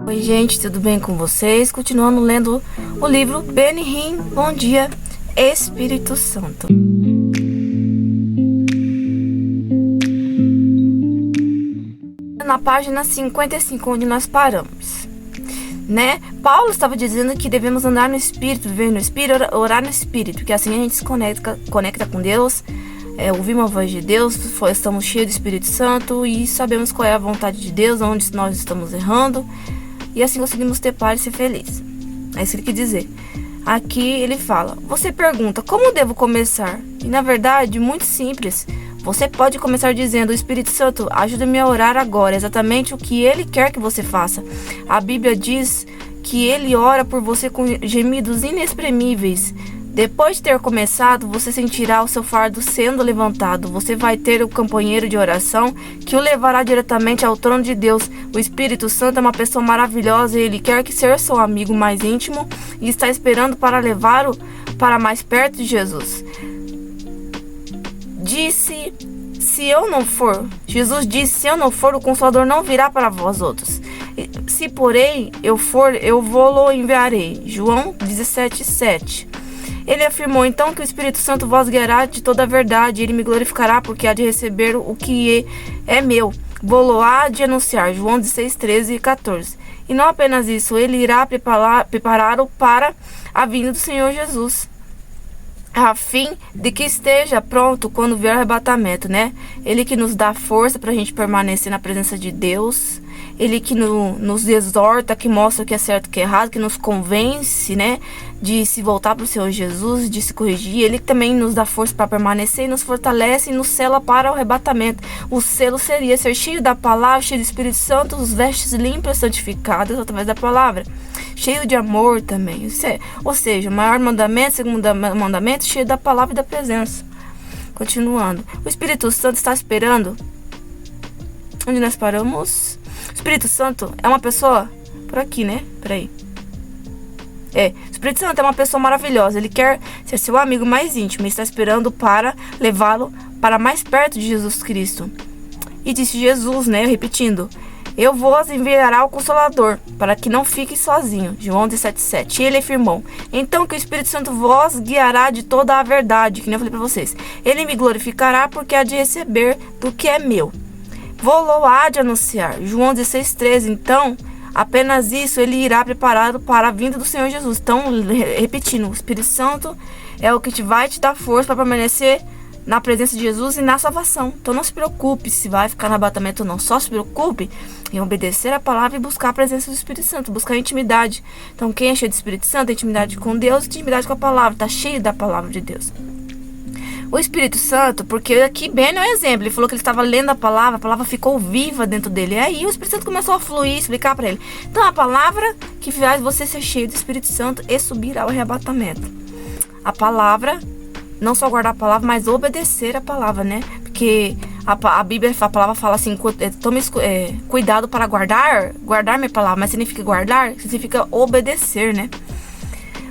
Oi gente, tudo bem com vocês? Continuando lendo o livro Benihim, Bom Dia, Espírito Santo. Na página 55, onde nós paramos, né? Paulo estava dizendo que devemos andar no Espírito, viver no Espírito, orar no Espírito, que assim a gente se conecta com Deus, ouvimos a voz de Deus, estamos cheios do Espírito Santo e sabemos qual é a vontade de Deus, onde nós estamos errando, e assim conseguimos ter paz e ser feliz. É isso que ele quer dizer. Aqui ele fala, você pergunta, como devo começar? E na verdade, muito simples. Você pode começar dizendo, Espírito Santo, ajuda-me a orar agora, exatamente o que Ele quer que você faça. A Bíblia diz que Ele ora por você com gemidos inexprimíveis. Depois de ter começado, você sentirá o seu fardo sendo levantado. Você vai ter o companheiro de oração que o levará diretamente ao trono de Deus. O Espírito Santo é uma pessoa maravilhosa e Ele quer que ser seu amigo mais íntimo e está esperando para levá-lo para mais perto de Jesus. Jesus disse, se eu não for, o Consolador não virá para vós outros. Se porém eu for, eu vou-lo enviarei. João 17:7. Ele afirmou então que o Espírito Santo vos guiará de toda a verdade, ele me glorificará porque há de receber o que é meu. Vou-lo há de anunciar. João 16:13 e 14. E não apenas isso, ele irá prepará-lo para a vinda do Senhor Jesus, a fim de que esteja pronto quando vier o arrebatamento, né? Ele que nos dá força para a gente permanecer na presença de Deus. Ele que nos exorta, que mostra o que é certo e o que é errado, que nos convence, né? De se voltar para o Senhor Jesus, de se corrigir. Ele que também nos dá força para permanecer e nos fortalece e nos sela para o arrebatamento. O selo seria ser cheio da palavra, cheio do Espírito Santo, os vestes limpas, santificadas através da palavra. Cheio de amor também. Ou seja, o maior mandamento, segundo mandamento, cheio da palavra e da presença. Continuando. O Espírito Santo está esperando. Onde nós paramos? O Espírito Santo é uma pessoa... Por aqui, né? Peraí. O Espírito Santo é uma pessoa maravilhosa. Ele quer ser seu amigo mais íntimo. Ele está esperando para levá-lo para mais perto de Jesus Cristo. E disse Jesus, né? Repetindo. Eu vos enviará o Consolador, para que não fique sozinho. João 17:7. E ele afirmou, então que o Espírito Santo vos guiará de toda a verdade, que nem eu falei para vocês. Ele me glorificará, porque há de receber do que é meu. Vou-lo há de anunciar. João 16:13. Então, apenas isso, ele irá preparado para a vinda do Senhor Jesus. Então, repetindo, o Espírito Santo é o que vai te dar força para permanecer na presença de Jesus e na salvação. Então não se preocupe se vai ficar no arrebatamento ou não. Só se preocupe em obedecer a palavra e buscar a presença do Espírito Santo, buscar intimidade. Então quem é cheio do Espírito Santo tem intimidade com Deus e intimidade com a palavra. Está cheio da palavra de Deus. O Espírito Santo, porque aqui Ben é um exemplo. Ele falou que ele estava lendo a palavra ficou viva dentro dele. E aí o Espírito Santo começou a fluir, explicar para ele. Então a palavra que faz você ser cheio do Espírito Santo e subir ao arrebatamento. A palavra... Não só guardar a palavra, mas obedecer a palavra, né? Porque a Bíblia, a palavra fala assim, tome cuidado para guardar minha palavra. Mas significa guardar, significa obedecer, né?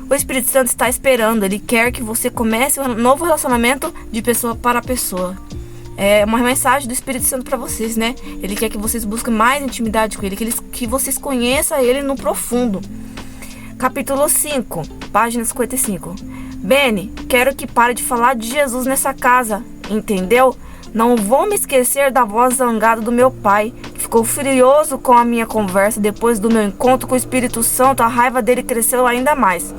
O Espírito Santo está esperando, ele quer que você comece um novo relacionamento de pessoa para pessoa. É uma mensagem do Espírito Santo para vocês, né? Ele quer que vocês busquem mais intimidade com ele, que vocês conheçam ele no profundo. Capítulo 5, página 55. Beni, quero que pare de falar de Jesus nessa casa, entendeu? Não vou me esquecer da voz zangada do meu pai, que ficou furioso com a minha conversa depois do meu encontro com o Espírito Santo. A raiva dele cresceu ainda mais.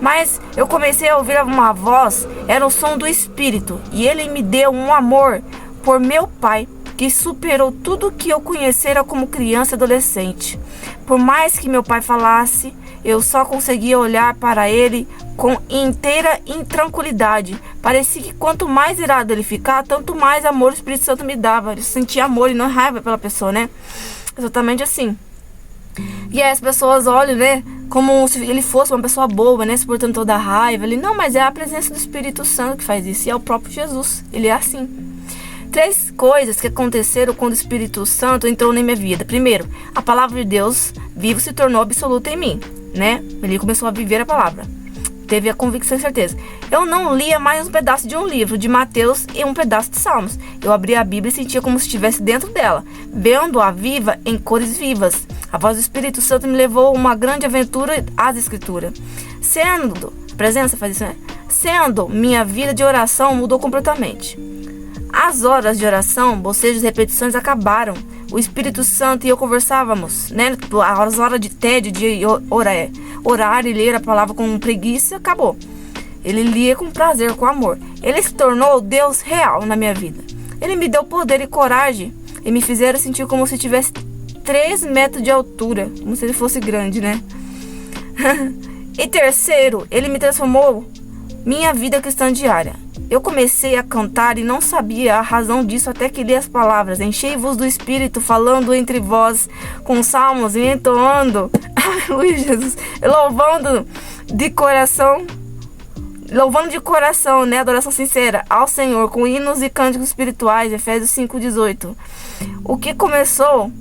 Mas eu comecei a ouvir uma voz, era o som do Espírito, e ele me deu um amor por meu pai, que superou tudo que eu conhecera como criança e adolescente. Por mais que meu pai falasse, eu só conseguia olhar para ele com inteira intranquilidade. Parecia que quanto mais irado ele ficar, tanto mais amor o Espírito Santo me dava. Eu sentia amor e não raiva pela pessoa, né? Exatamente assim. E aí as pessoas olham, né? Como se ele fosse uma pessoa boa, né? Suportando toda a raiva. Ele, não, mas é a presença do Espírito Santo que faz isso. E é o próprio Jesus. Ele é assim. 3 coisas que aconteceram quando o Espírito Santo entrou na minha vida. Primeiro, a palavra de Deus vivo se tornou absoluta em mim, né? Ele começou a viver a palavra. Teve a convicção e certeza. Eu não lia mais um pedaço de um livro de Mateus e um pedaço de Salmos. Eu abria a Bíblia e sentia como se estivesse dentro dela, vendo-a viva em cores vivas. A voz do Espírito Santo me levou a uma grande aventura às Escrituras. A presença faz isso, né? Sendo minha vida de oração mudou completamente. As horas de oração, bocejos e repetições acabaram. O Espírito Santo e eu conversávamos, né? As horas de tédio, de orar e ler a palavra com preguiça, acabou. Ele lia com prazer, com amor. Ele se tornou Deus real na minha vida. Ele me deu poder e coragem e me fizeram sentir como se tivesse 3 metros de altura, como se ele fosse grande, né? E terceiro, ele me transformou minha vida cristã diária. Eu comecei a cantar e não sabia a razão disso até que li as palavras. Enchei-vos do Espírito, falando entre vós com salmos e entoando, aleluia, Jesus, louvando de coração, né, adoração sincera ao Senhor, com hinos e cânticos espirituais, Efésios 5:18. O que começou,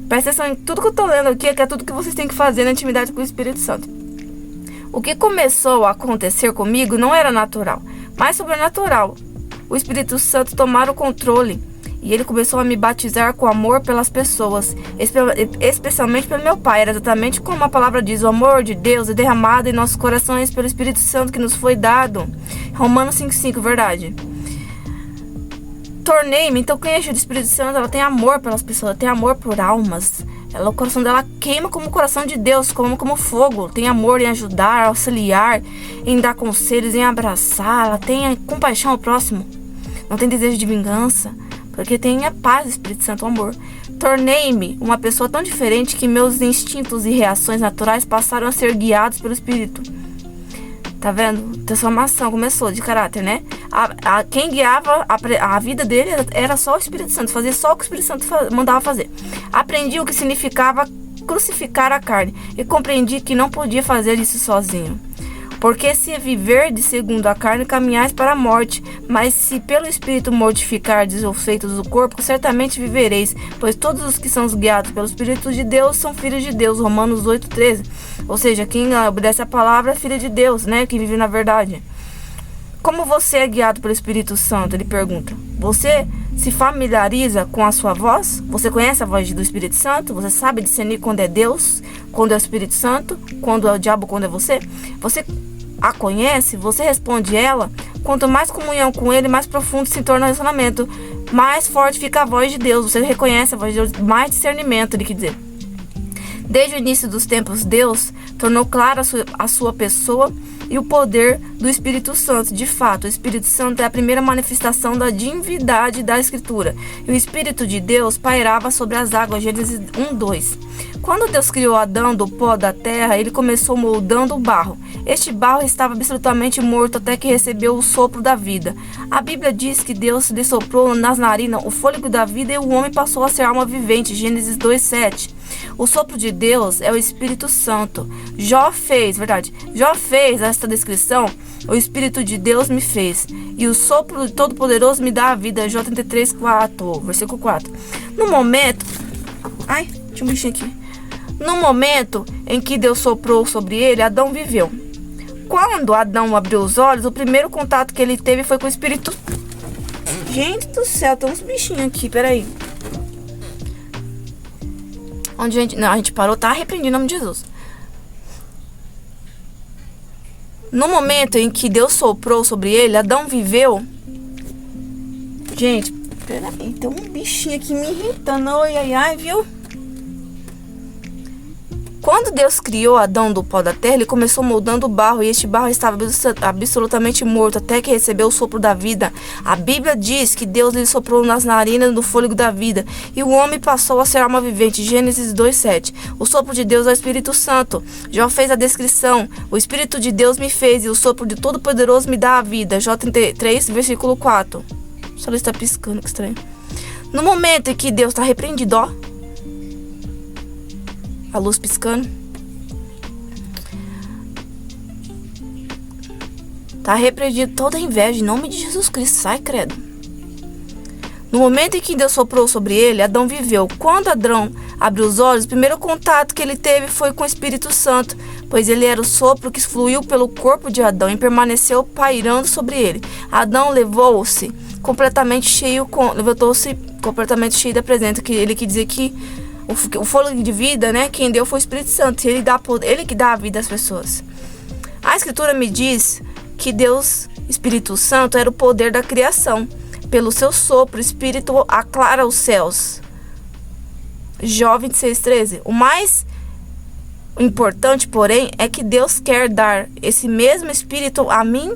presta atenção em tudo que eu tô lendo aqui, que é tudo que vocês têm que fazer na intimidade com o Espírito Santo. O que começou a acontecer comigo não era natural, mas sobrenatural. O Espírito Santo tomara o controle e ele começou a me batizar com amor pelas pessoas, especialmente pelo meu pai. Era exatamente como a palavra diz: o amor de Deus é derramado em nossos corações pelo Espírito Santo que nos foi dado. Romanos 5:5, verdade. Tornei-me, então quem é cheio do Espírito Santo, ela tem amor pelas pessoas, ela tem amor por almas. O coração dela queima como o coração de Deus, como fogo. Tem amor em ajudar, auxiliar, em dar conselhos, em abraçar. Ela tem compaixão ao próximo. Não tem desejo de vingança, porque tem a paz do Espírito Santo, o amor. Tornei-me uma pessoa tão diferente que meus instintos e reações naturais passaram a ser guiados pelo Espírito. Tá vendo? Transformação começou de caráter, né? Quem guiava a vida dele era só o Espírito Santo. Fazia só o que o Espírito Santo mandava fazer. Aprendi o que significava crucificar a carne. E compreendi que não podia fazer isso sozinho. Porque se viver de segundo a carne, caminhais para a morte. Mas se pelo Espírito mortificardes os feitos do corpo, certamente vivereis. Pois todos os que são guiados pelo Espírito de Deus são filhos de Deus. Romanos 8:13. Ou seja, quem obedece a palavra é filho de Deus, né? Que vive na verdade. Como você é guiado pelo Espírito Santo? Ele pergunta. Você se familiariza com a sua voz? Você conhece a voz do Espírito Santo? Você sabe discernir quando é Deus, quando é o Espírito Santo, quando é o diabo, quando é você? Você a conhece? Você responde ela? Quanto mais comunhão com ele, mais profundo se torna o relacionamento. Mais forte fica a voz de Deus. Você reconhece a voz de Deus, mais discernimento, ele quer dizer. Desde o início dos tempos, Deus tornou clara a sua pessoa e o poder do Espírito Santo. De fato, o Espírito Santo é a primeira manifestação da divindade da Escritura. E o Espírito de Deus pairava sobre as águas. Gênesis 1:2. Quando Deus criou Adão do pó da terra, ele começou moldando o barro. Este barro estava absolutamente morto até que recebeu o sopro da vida. A Bíblia diz que Deus lhe soprou nas narinas o fôlego da vida e o homem passou a ser alma vivente. Gênesis 2:7. O sopro de Deus é o Espírito Santo. Jó fez esta descrição: o Espírito de Deus me fez, e o sopro do Todo-Poderoso me dá a vida. Jó 33:4, versículo 4. No momento... Ai, tinha um bichinho aqui. No momento em que Deus soprou sobre ele, Adão viveu. Quando Adão abriu os olhos, o primeiro contato que ele teve foi com o Espírito... Gente do céu, tem uns bichinhos aqui, peraí. Onde a gente parou, tá repreendido em nome de Jesus. No momento em que Deus soprou sobre ele, Adão viveu. Gente, peraí, tem um bichinho aqui me irritando. Ai, viu? Quando Deus criou Adão do pó da terra, ele começou moldando o barro, e este barro estava absolutamente morto até que recebeu o sopro da vida. A Bíblia diz que Deus lhe soprou nas narinas do fôlego da vida, e o homem passou a ser alma vivente. Gênesis 2:7. O sopro de Deus é o Espírito Santo. Jó fez a descrição: o Espírito de Deus me fez, e o sopro de Todo-Poderoso me dá a vida. Jó 33, versículo 4. Só ele está piscando, que estranho. No momento em que Deus está repreendido, ó, a luz piscando, tá repreendido toda a inveja em nome de Jesus Cristo. Sai, credo. No momento em que Deus soprou sobre ele, Adão viveu. Quando Adão abriu os olhos, o primeiro contato que ele teve foi com o Espírito Santo, pois ele era o sopro que fluiu pelo corpo de Adão e permaneceu pairando sobre ele. Adão levantou-se completamente cheio da presença, que ele quer dizer que o fôlego de vida, né? Quem deu foi o Espírito Santo. Ele que dá a vida às pessoas. A Escritura me diz que Deus, Espírito Santo, era o poder da criação. Pelo seu sopro, o Espírito aclara os céus. Jó 26:13. O mais importante, porém, é que Deus quer dar esse mesmo Espírito a mim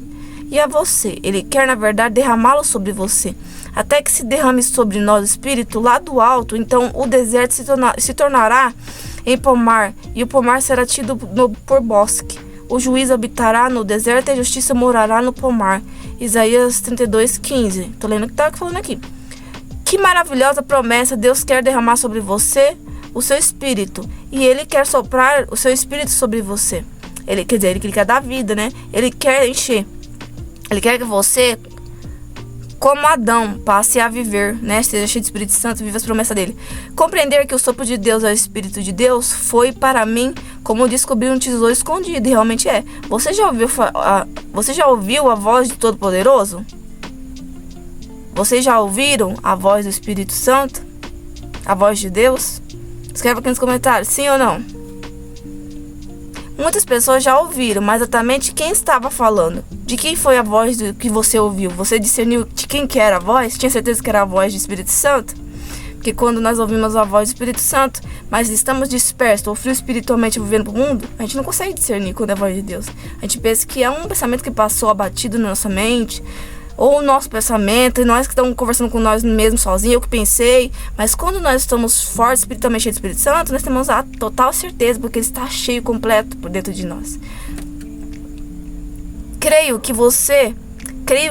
e a você. Ele quer, na verdade, derramá-lo sobre você. Até que se derrame sobre nós o Espírito lá do alto, então o deserto se tornará em pomar, e o pomar será tido por bosque. O juiz habitará no deserto e a justiça morará no pomar. Isaías 32:15. Tô lendo o que tá falando aqui. Que maravilhosa promessa! Deus quer derramar sobre você o seu Espírito. E Ele quer soprar o seu Espírito sobre você. Ele quer dar vida, né? Ele quer encher. Ele quer que você, como Adão, passe a viver, né? Seja cheio de Espírito Santo, viva as promessas dele. Compreender que o sopro de Deus é o Espírito de Deus foi para mim como descobrir um tesouro escondido. E realmente é. Você já ouviu a voz de Todo-Poderoso? Vocês já ouviram a voz do Espírito Santo? A voz de Deus? Escreva aqui nos comentários, sim ou não. Muitas pessoas já ouviram, mas exatamente quem estava falando? De quem foi a voz que você ouviu? Você discerniu de quem que era a voz? Tinha certeza que era a voz do Espírito Santo? Porque quando nós ouvimos a voz do Espírito Santo, mas estamos dispersos ou frios espiritualmente vivendo no mundo, a gente não consegue discernir quando é a voz de Deus. A gente pensa que é um pensamento que passou abatido na nossa mente, ou o nosso pensamento, e nós que estamos conversando com nós mesmos sozinhos, eu que pensei. Mas quando nós estamos fortes, espiritualmente cheios do Espírito Santo, nós temos a total certeza, porque ele está cheio, completo por dentro de nós. Creio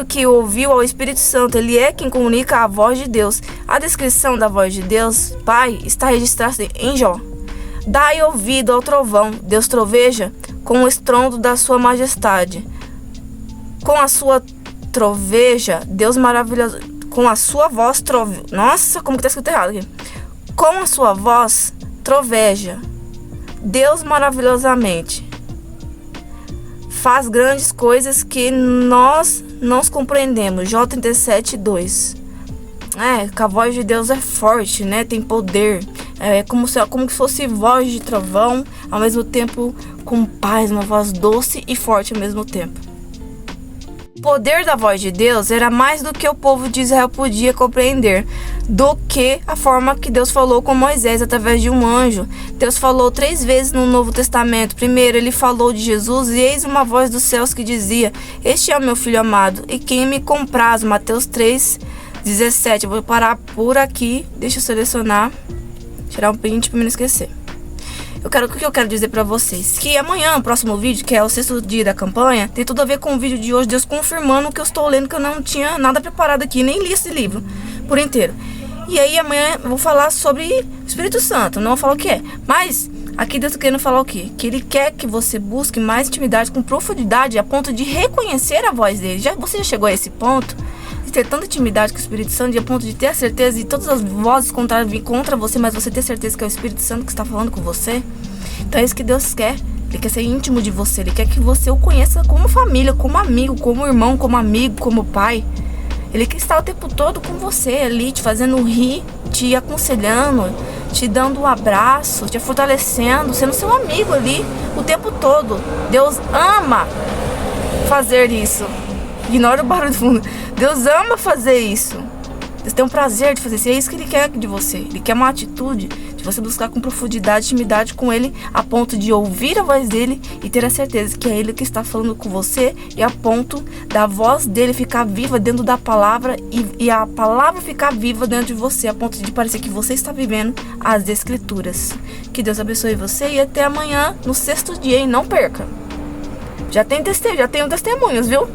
que ouviu ao Espírito Santo. Ele é quem comunica a voz de Deus. A descrição da voz de Deus, Pai, está registrada em Jó. Dai ouvido ao trovão. Deus troveja com o estrondo da sua majestade. Com a sua troveja, Deus maravilhoso. Com a sua voz Nossa, como que tá escrito errado aqui. Com a sua voz troveja. Deus maravilhosamente faz grandes coisas que nós não compreendemos. Jó 37:2. Que a voz de Deus é forte, né? Tem poder. É como se fosse voz de trovão, ao mesmo tempo com paz, uma voz doce e forte ao mesmo tempo. O poder da voz de Deus era mais do que o povo de Israel podia compreender, do que a forma que Deus falou com Moisés através de um anjo. Deus falou 3 vezes no Novo Testamento. Primeiro, ele falou de Jesus, e eis uma voz dos céus que dizia: este é o meu filho amado, e quem me compraz. Mateus 3:17. Eu vou parar por aqui, deixa eu selecionar, tirar um print para me não esquecer. O que eu quero dizer pra vocês? Que amanhã, o próximo vídeo, que é o 6º dia da campanha, tem tudo a ver com o vídeo de hoje, Deus confirmando o que eu estou lendo, que eu não tinha nada preparado aqui, nem li esse livro por inteiro. E aí amanhã eu vou falar sobre o Espírito Santo, não vou falar o que é. Mas aqui Deus está querendo falar o quê? Que Ele quer que você busque mais intimidade, com profundidade, a ponto de reconhecer a voz dele. Você já chegou a esse ponto? De ter tanta intimidade com o Espírito Santo, a ponto de ter a certeza de todas as vozes contrárias vir contra você, mas você ter certeza que é o Espírito Santo que está falando com você? Então é isso que Deus quer. Ele quer ser íntimo de você. Ele quer que você o conheça como família, como amigo, como irmão, como amigo, como pai. Ele quer estar o tempo todo com você ali, te fazendo rir, te aconselhando, te dando um abraço, te fortalecendo, sendo seu amigo ali o tempo todo. Deus ama fazer isso. Ignora o barulho do fundo. Deus ama fazer isso. Deus tem um prazer de fazer isso. E é isso que Ele quer de você. Ele quer uma atitude de você buscar com profundidade, intimidade com Ele, a ponto de ouvir a voz dEle e ter a certeza que é Ele que está falando com você, e a ponto da voz dEle ficar viva dentro da palavra e a palavra ficar viva dentro de você, a ponto de parecer que você está vivendo as Escrituras. Que Deus abençoe você e até amanhã no 6º dia, hein? Não perca. Já tenho testemunhos, viu?